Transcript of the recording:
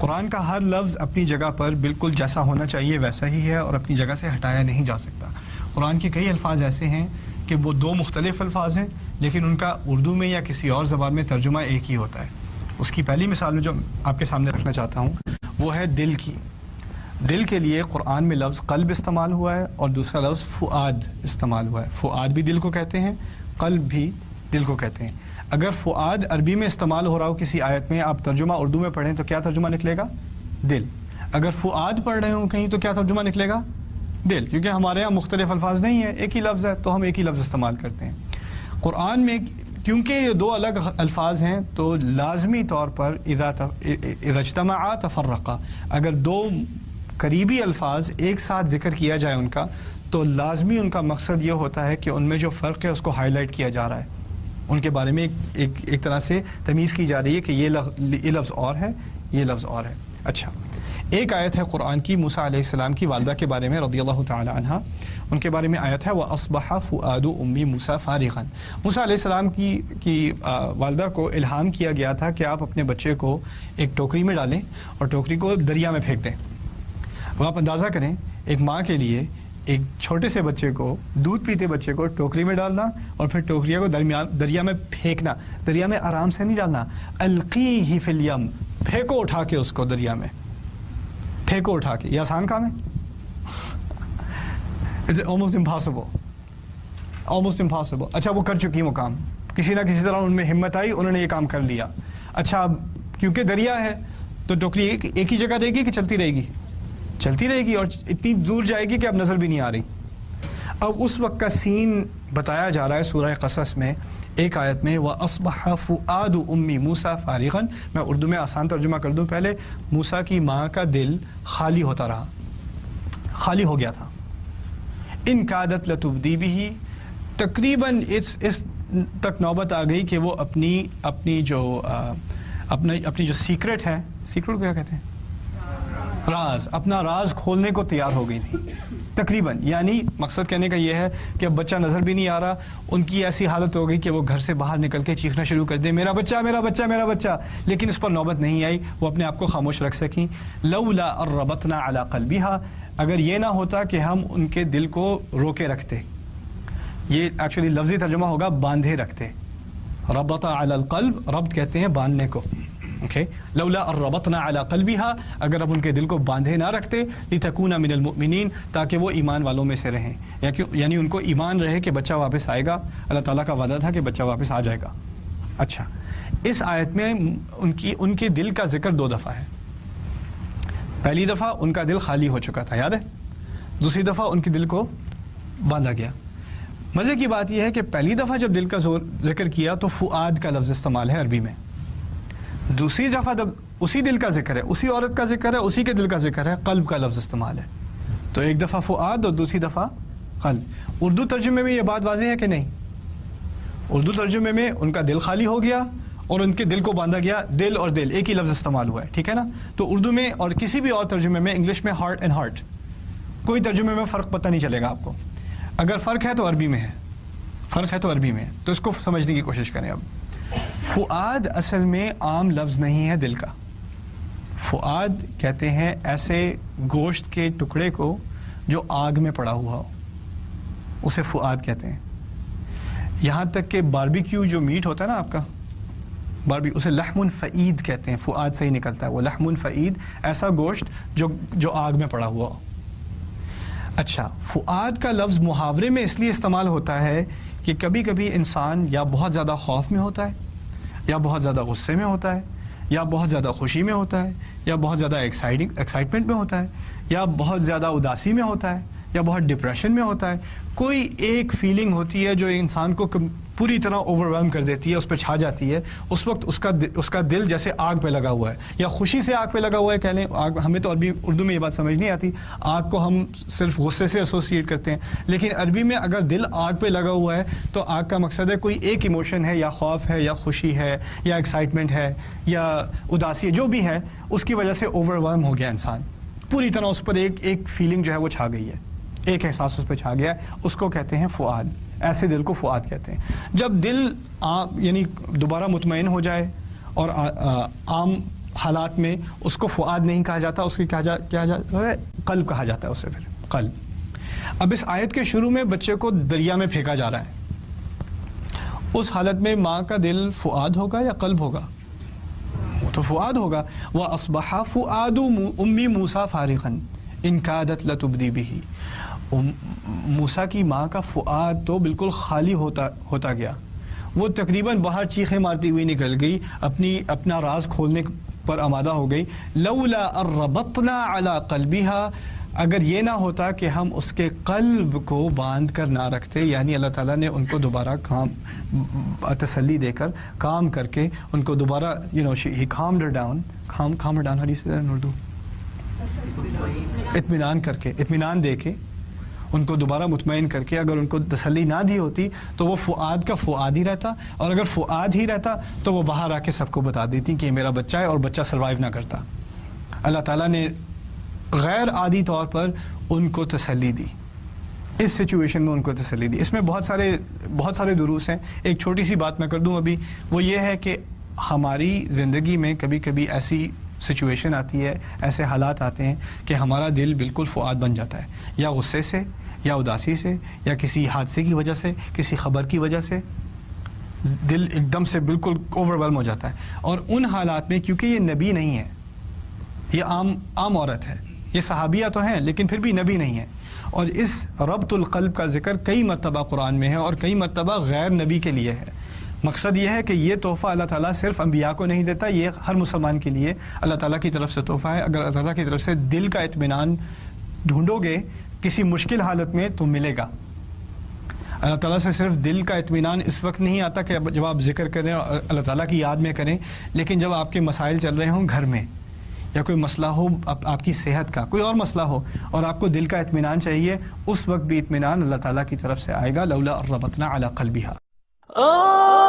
قرآن کا ہر لفظ اپنی جگہ پر بالکل جیسا ہونا چاہیے ویسا ہی ہے اور اپنی جگہ سے ہٹایا نہیں جا سکتا. قرآن کے کئی الفاظ ایسے ہیں کہ وہ دو مختلف الفاظ ہیں لیکن ان کا اردو میں یا کسی اور زبان میں ترجمہ ایک ہی ہوتا ہے. اس کی پہلی مثال میں جو آپ کے سامنے رکھنا چاہتا ہوں وہ ہے دل کی. دل کے لیے قرآن میں لفظ قلب استعمال ہوا ہے اور دوسرا لفظ فؤاد استعمال ہوا ہے. فؤاد بھی دل کو کہتے ہیں, قلب بھی دل کو کہتے ہیں. اگر فؤاد عربی میں استعمال ہو رہا ہو کسی آیت میں, آپ ترجمہ اردو میں پڑھیں تو کیا ترجمہ نکلے گا؟ دل. اگر فؤاد پڑھ رہے ہوں کہیں تو کیا ترجمہ نکلے گا؟ دل. کیونکہ ہمارے یہاں مختلف الفاظ نہیں ہیں, ایک ہی لفظ ہے تو ہم ایک ہی لفظ استعمال کرتے ہیں. قرآن میں کیونکہ یہ دو الگ الفاظ ہیں تو لازمی طور پر اذا اجتمعا تفرقا, اگر دو قریبی الفاظ ایک ساتھ ذکر کیا جائے ان کا تو لازمی ان کا مقصد یہ ہوتا ہے کہ ان میں جو فرق ہے اس کو ہائی لائٹ کیا جا رہا ہے, ان کے بارے میں ایک طرح سے تمیز کی جا رہی ہے کہ یہ لفظ اور ہے, یہ لفظ اور ہے. اچھا, ایک آیت ہے قرآن کی موسیٰ علیہ السلام کی والدہ کے بارے میں رضی اللہ تعالی عنہا, ان کے بارے میں آیت ہے وَأَصْبَحَ فُؤَادُ أُمِّ مُوسَىٰ فَارِغًا. موسیٰ علیہ السلام کی والدہ کو الہام کیا گیا تھا کہ آپ اپنے بچے کو ایک ٹوکری میں ڈالیں اور ٹوکری کو دریا میں پھینک دیں. وہ آپ اندازہ کریں ایک ماں کے لیے ایک چھوٹے سے بچے کو, دودھ پیتے بچے کو ٹوکری میں ڈالنا اور پھر ٹوکریاں کو دریا میں پھینکنا. دریا میں آرام سے نہیں ڈالنا, القیہ فی الیم, پھینکو اٹھا کے اس کو دریا میں, پھینکو اٹھا کے. یہ آسان کام ہے؟ It's almost impossible. Almost impossible. اچھا وہ کر چکی وہ کام, کسی نہ کسی طرح ان میں ہمت آئی, انہوں نے یہ کام کر لیا. اچھا کیونکہ دریا ہے تو ٹوکری ایک ہی جگہ رہے گی کہ چلتی رہے گی؟ چلتی رہے گی اور اتنی دور جائے گی کہ اب نظر بھی نہیں آ رہی. اب اس وقت کا سین بتایا جا رہا ہے سورہ قصص میں ایک آیت میں وَأَصْبَحَ فُؤَادُ أُمِّ مُوسَىٰ فَارِغًا. میں اردو میں آسان ترجمہ کر دوں پہلے. موسیٰ کی ماں کا دل خالی ہوتا رہا, خالی ہو گیا تھا. ان کادت لتبدی بھی, تقریباً اس تک نوبت آ گئی کہ وہ اپنی جو سیکرٹ ہے, سیکرٹ کیا کہتے ہیں, راز, اپنا راز کھولنے کو تیار ہو گئی تھی تقریباً. یعنی مقصد کہنے کا یہ ہے کہ اب بچہ نظر بھی نہیں آ رہا. ان کی ایسی حالت ہو گئی کہ وہ گھر سے باہر نکل کے چیخنا شروع کر دیں میرا بچہ میرا بچہ میرا بچہ, لیکن اس پر نوبت نہیں آئی, وہ اپنے آپ کو خاموش رکھ سکیں. لولا اربطنا علی قلبها, اگر یہ نہ ہوتا کہ ہم ان کے دل کو روکے رکھتے, یہ ایکچولی لفظی ترجمہ ہوگا باندھے رکھتے. ربط علی القلب, ربط کہتے ہیں باندھنے کو. اوکے, لولا اربطنا علی قلبها, اگر اب ان کے دل کو باندھے نہ رکھتے, لتکون من المؤمنین, تاکہ وہ ایمان والوں میں سے رہیں, یعنی ان کو ایمان رہے کہ بچہ واپس آئے گا. اللہ تعالیٰ کا وعدہ تھا کہ بچہ واپس آ جائے گا. اچھا, اس آیت میں ان کے دل کا ذکر دو دفعہ ہے. پہلی دفعہ ان کا دل خالی ہو چکا تھا, یاد ہے, دوسری دفعہ ان کے دل کو باندھا گیا. مزے کی بات یہ ہے کہ پہلی دفعہ جب دل کا ذکر کیا تو فؤاد کا لفظ استعمال ہے عربی میں. دوسری دفعہ جب اسی دل کا ذکر ہے, اسی عورت کا ذکر ہے, اسی کے دل کا ذکر ہے, قلب کا لفظ استعمال ہے. تو ایک دفعہ فؤاد اور دوسری دفعہ قلب. اردو ترجمے میں یہ بات واضح ہے کہ نہیں؟ اردو ترجمے میں ان کا دل خالی ہو گیا اور ان کے دل کو باندھا گیا. دل اور دل ایک ہی لفظ استعمال ہوا ہے, ٹھیک ہے نا. تو اردو میں اور کسی بھی اور ترجمے میں, انگلش میں ہارٹ اینڈ ہارٹ, کوئی ترجمے میں فرق پتہ نہیں چلے گا آپ کو. اگر فرق ہے تو عربی میں ہے, فرق ہے تو عربی میں ہے, تو اس کو سمجھنے کی کوشش کریں. اب فؤاد اصل میں عام لفظ نہیں ہے دل کا. فؤاد کہتے ہیں ایسے گوشت کے ٹکڑے کو جو آگ میں پڑا ہوا ہو, اسے فؤاد کہتے ہیں. یہاں تک کہ باربیکیو جو میٹ ہوتا ہے نا آپ کا, اسے لحم فعید کہتے ہیں. فؤاد سے ہی نکلتا ہے وہ لحم فعید, ایسا گوشت جو آگ میں پڑا ہوا ہو. اچھا, فؤاد کا لفظ محاورے میں اس لیے استعمال ہوتا ہے کہ کبھی کبھی انسان یا بہت زیادہ خوف میں ہوتا ہے, یا بہت زیادہ غصے میں ہوتا ہے, یا بہت زیادہ خوشی میں ہوتا ہے, یا بہت زیادہ ایکسائٹمنٹ میں ہوتا ہے, یا بہت زیادہ اداسی میں ہوتا ہے, یا بہت ڈپریشن میں ہوتا ہے. کوئی ایک فیلنگ ہوتی ہے جو انسان کو پوری طرح اوور کر دیتی ہے, اس پہ چھا جاتی ہے. اس وقت اس کا دل جیسے آگ پہ لگا ہوا ہے, یا خوشی سے آگ پہ لگا ہوا ہے کہہ لیں. ہمیں تو اردو میں یہ بات سمجھ نہیں آتی, آگ کو ہم صرف غصے سے ایسوسیٹ کرتے ہیں, لیکن عربی میں اگر دل آگ پہ لگا ہوا ہے تو آگ کا مقصد ہے کوئی ایک ایموشن ہے, یا خوف ہے, یا خوشی ہے, یا ایکسائٹمنٹ ہے, یا اداسی ہے, جو بھی ہے, اس کی وجہ سے اوور ہو گیا انسان, پوری طرح اس پر ایک فیلنگ جو ہے وہ چھا گئی ہے, ایک احساس اس پہ چھا گیا ہے, اس کو کہتے ہیں فؤاد. ایسے دل کو فؤاد کہتے ہیں. جب دل یعنی دوبارہ مطمئن ہو جائے اور عام حالات میں اس کو فؤاد نہیں کہا جاتا، اس کی کیا جاتا ہے، قلب کہا جاتا ہے اسے، پھر قلب. اب اس آیت کے شروع میں بچے کو دریا میں پھینکا جا رہا ہے، اس حالت میں ماں کا دل فؤاد ہوگا یا قلب ہوگا؟ وہ تو فؤاد ہوگا. وَأَصْبَحَ فُؤَادُ أُمِّ مُوسَىٰ فَارِغًا إِنْ كَادَتْ لَتُبْدِي بِهِ. موسیٰ کی ماں کا فؤاد تو بالکل خالی ہوتا گیا، وہ تقریباً باہر چیخیں مارتی ہوئی نکل گئی، اپنا راز کھولنے پر آمادہ ہو گئی. لولا الربطنا علی قلبها، اگر یہ نہ ہوتا کہ ہم اس کے قلب کو باندھ کر نہ رکھتے، یعنی اللہ تعالیٰ نے ان کو دوبارہ تسلی دے کر کام کر کے ان کو دوبارہ he calmed her down. calm her down, how do you say that in Urdu? اطمینان کر کے، اطمینان دے کے ان کو دوبارہ مطمئن کر کے، اگر ان کو تسلی نہ دی ہوتی تو وہ فؤاد کا فؤاد ہی رہتا، اور اگر فؤاد ہی رہتا تو وہ باہر آ کے سب کو بتا دیتی کہ یہ میرا بچہ ہے، اور بچہ سروائیو نہ کرتا. اللہ تعالیٰ نے غیر عادی طور پر ان کو تسلی دی، اس سچویشن میں ان کو تسلی دی. اس میں بہت سارے دروس ہیں. ایک چھوٹی سی بات میں کر دوں ابھی، وہ یہ ہے کہ ہماری زندگی میں کبھی کبھی ایسی سچویشن آتی ہے، ایسے حالات آتے ہیں کہ ہمارا دل بالکل فؤاد بن جاتا ہے، یا غصے سے، یا اداسی سے، یا کسی حادثے کی وجہ سے، کسی خبر کی وجہ سے دل ایک دم سے بالکل اوور ویلم ہو جاتا ہے. اور ان حالات میں کیونکہ یہ نبی نہیں ہے، یہ عام عورت ہے، یہ صحابیہ تو ہیں لیکن پھر بھی نبی نہیں ہے. اور اس ربط القلب کا ذکر کئی مرتبہ قرآن میں ہے اور کئی مرتبہ غیر نبی کے لیے ہے. مقصد یہ ہے کہ یہ تحفہ اللہ تعالیٰ صرف انبیاء کو نہیں دیتا، یہ ہر مسلمان کے لیے اللہ تعالیٰ کی طرف سے تحفہ ہے. اگر اللہ تعالیٰ کی طرف سے دل کا اطمینان ڈھونڈو گے کسی مشکل حالت میں تو ملے گا. اللہ تعالیٰ سے صرف دل کا اطمینان اس وقت نہیں آتا کہ جب آپ ذکر کریں اور اللہ تعالیٰ کی یاد میں کریں، لیکن جب آپ کے مسائل چل رہے ہوں گھر میں، یا کوئی مسئلہ ہو آپ کی صحت کا، کوئی اور مسئلہ ہو، اور آپ کو دل کا اطمینان چاہیے، اس وقت بھی اطمینان اللہ تعالیٰ کی طرف سے آئے گا. لولا ربطنا علی قلبها.